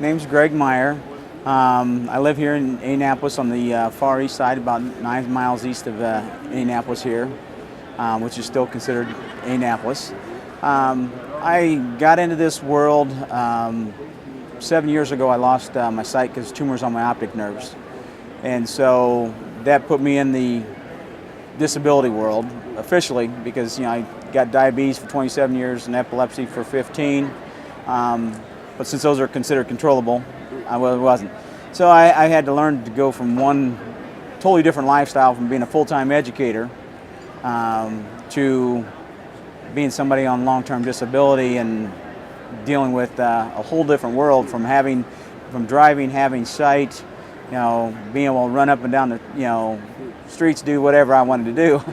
Name's Greg Meyer. I live here in Indianapolis on the far east side, about 9 miles east of Indianapolis here, which is still considered Indianapolis. I got into this world 7 years ago. I lost my sight because tumors on my optic nerves. And so that put me in the disability world officially because I got diabetes for 27 years and epilepsy for 15. But since those are considered controllable, I wasn't. So I had to learn to go from one totally different lifestyle, from being a full-time educator to being somebody on long-term disability and dealing with a whole different world, from driving, having sight, being able to run up and down the streets, do whatever I wanted to do,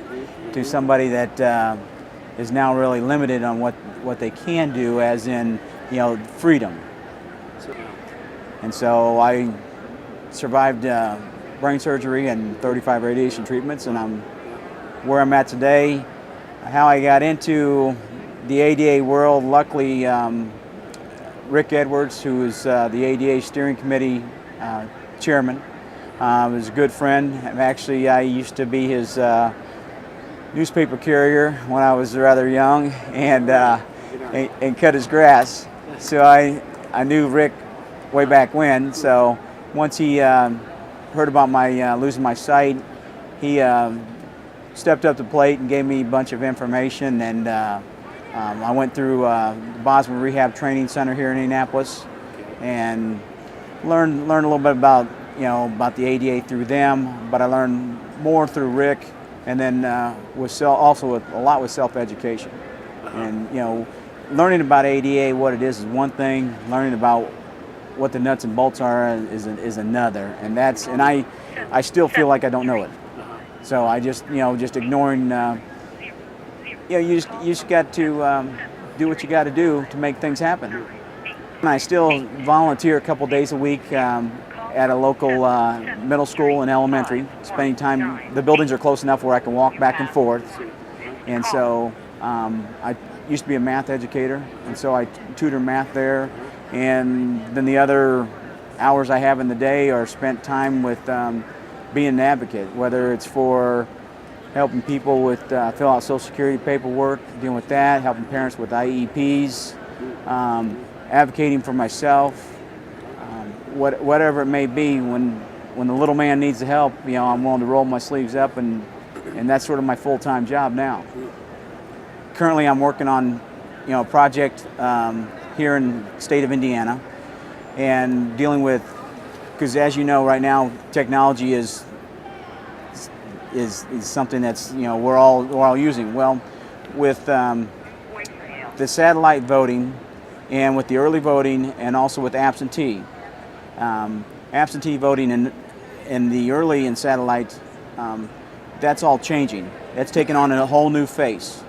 to somebody that is now really limited on what they can do, as in freedom. And so I survived brain surgery and 35 radiation treatments, and I'm where I'm at today. How I got into the ADA world, luckily Rick Edwards, who is the ADA steering committee chairman, was a good friend. Actually, I used to be his newspaper carrier when I was rather young, and cut his grass. So I knew Rick way back when. So once he heard about my losing my sight, he stepped up to the plate and gave me a bunch of information. And I went through the Bosman Rehab Training Center here in Indianapolis, and learned a little bit about about the ADA through them. But I learned more through Rick, and then also a lot with self-education. And learning about ADA, what it is one thing. Learning about what the nuts and bolts are is another. And I still feel like I don't know it. So I just ignoring. You just got to do what you got to do to make things happen. And I still volunteer a couple days a week at a local middle school and elementary, spending time. The buildings are close enough where I can walk back and forth. And so I used to be a math educator, and so I tutor math there. And then the other hours I have in the day are spent time with being an advocate, whether it's for helping people with fill out Social Security paperwork, dealing with that, helping parents with IEPs, advocating for myself, whatever it may be. When the little man needs the help, I'm willing to roll my sleeves up, and that's sort of my full-time job now. Currently, I'm working on a project here in the state of Indiana, and dealing with, because as you know, right now technology is something that's we're all using. Well, with the satellite voting, and with the early voting, and also with absentee voting and the early and satellite, that's all changing. That's taken on a whole new face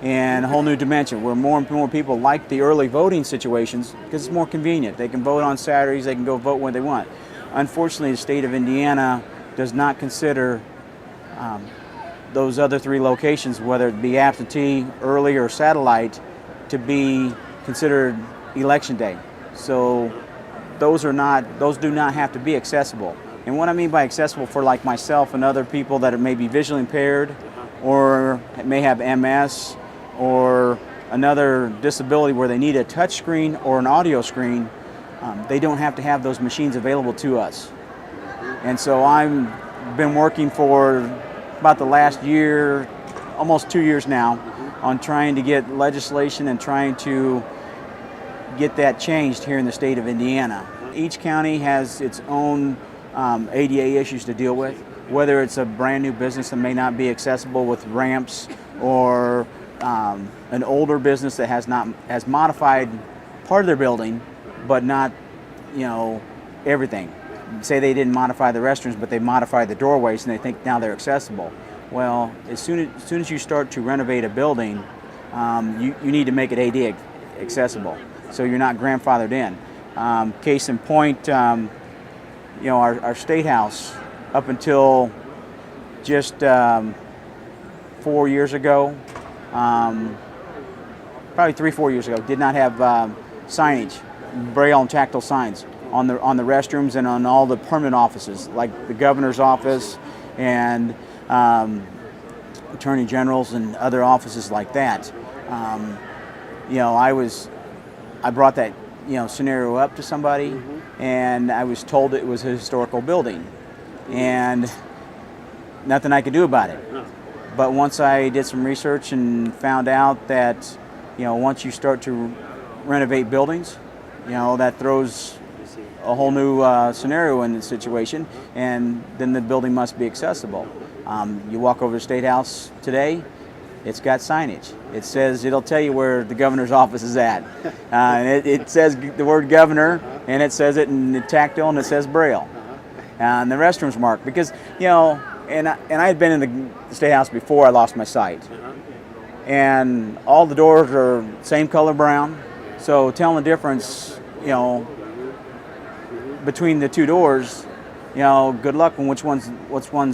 and a whole new dimension, where more and more people like the early voting situations because it's more convenient. They can vote on Saturdays, they can go vote when they want. Unfortunately, the state of Indiana does not consider those other three locations, whether it be absentee, early, or satellite, to be considered election day. So those do not have to be accessible. And what I mean by accessible, for like myself and other people that are maybe visually impaired, or may have MS, or another disability where they need a touch screen or an audio screen, they don't have to have those machines available to us. And so I've been working for about the last year, almost 2 years now, on trying to get legislation and trying to get that changed here in the state of Indiana. Each county has its own ADA issues to deal with, whether it's a brand new business that may not be accessible with ramps, or an older business that has modified part of their building, but not everything. Say they didn't modify the restrooms, but they modified the doorways, and they think now they're accessible. Well, as soon as you start to renovate a building, you need to make it ADA accessible, so you're not grandfathered in. Case in point, our State House, up until just 4 years ago, probably 3-4 years ago, did not have signage, braille and tactile signs. on the restrooms and on all the permanent offices, like the governor's office and attorney generals and other offices like that. I brought that scenario up to somebody, and I was told it was a historical building, and nothing I could do about it. But once I did some research and found out that once you start to renovate buildings, that throws a whole new scenario in the situation, and then the building must be accessible. You walk over to State House today, it's got signage. It'll tell you where the governor's office is at. And it says the word governor, and it says it in tactile, and it says Braille. And the restrooms marked, because, and I had been in the State House before I lost my sight. And all the doors are same color brown, so telling the difference, between the two doors, good luck on which one's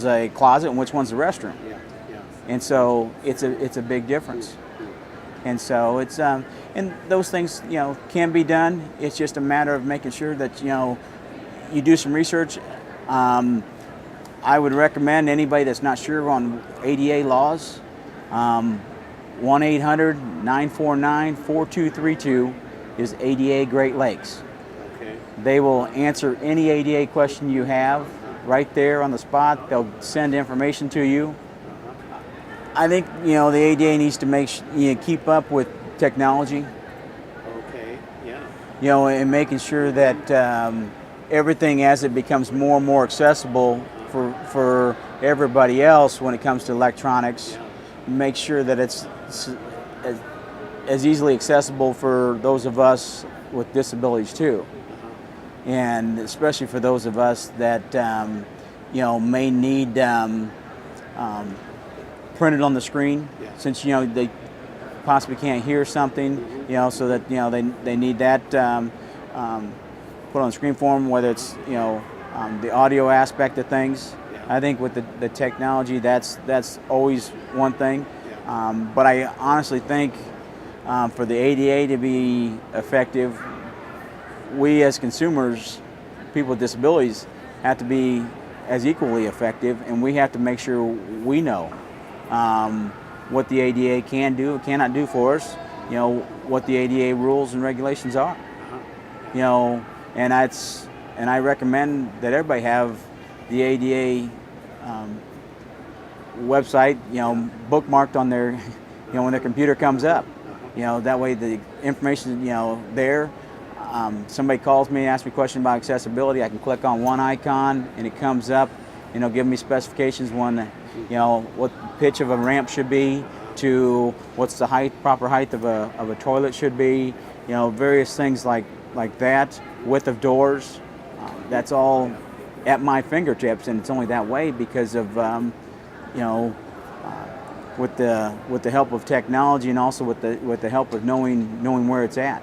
a closet and which one's a restroom. And so it's a big difference. And so it's and those things can be done. It's just a matter of making sure that you do some research. I would recommend anybody that's not sure on ADA laws, 1-800-949-4232 is ADA Great Lakes. Okay. They will answer any ADA question you have right there on the spot. They'll send information to you. I think the ADA needs to keep up with technology. Okay. Yeah. And making sure that everything, as it becomes more and more accessible for everybody else when it comes to electronics, make sure that it's as easily accessible for those of us with disabilities too, and especially for those of us that may need printed on the screen, since they possibly can't hear something, so that they need that put on the screen for them, whether it's the audio aspect of things. I think with the technology, that's always one thing. But I honestly think for the ADA to be effective, we as consumers, people with disabilities, have to be as equally effective, and we have to make sure we know what the ADA can do, cannot do for us, what the ADA rules and regulations are. And I recommend that everybody have the ADA website, bookmarked on their, when their computer comes up. That way the information, there. Somebody calls me and asks me a question about accessibility, I can click on one icon and it comes up, give me specifications on, what pitch of a ramp should be, to what's the proper height of a toilet should be, various things like that, width of doors. That's all at my fingertips, and it's only that way because of with the help of technology, and also with the help of knowing where it's at.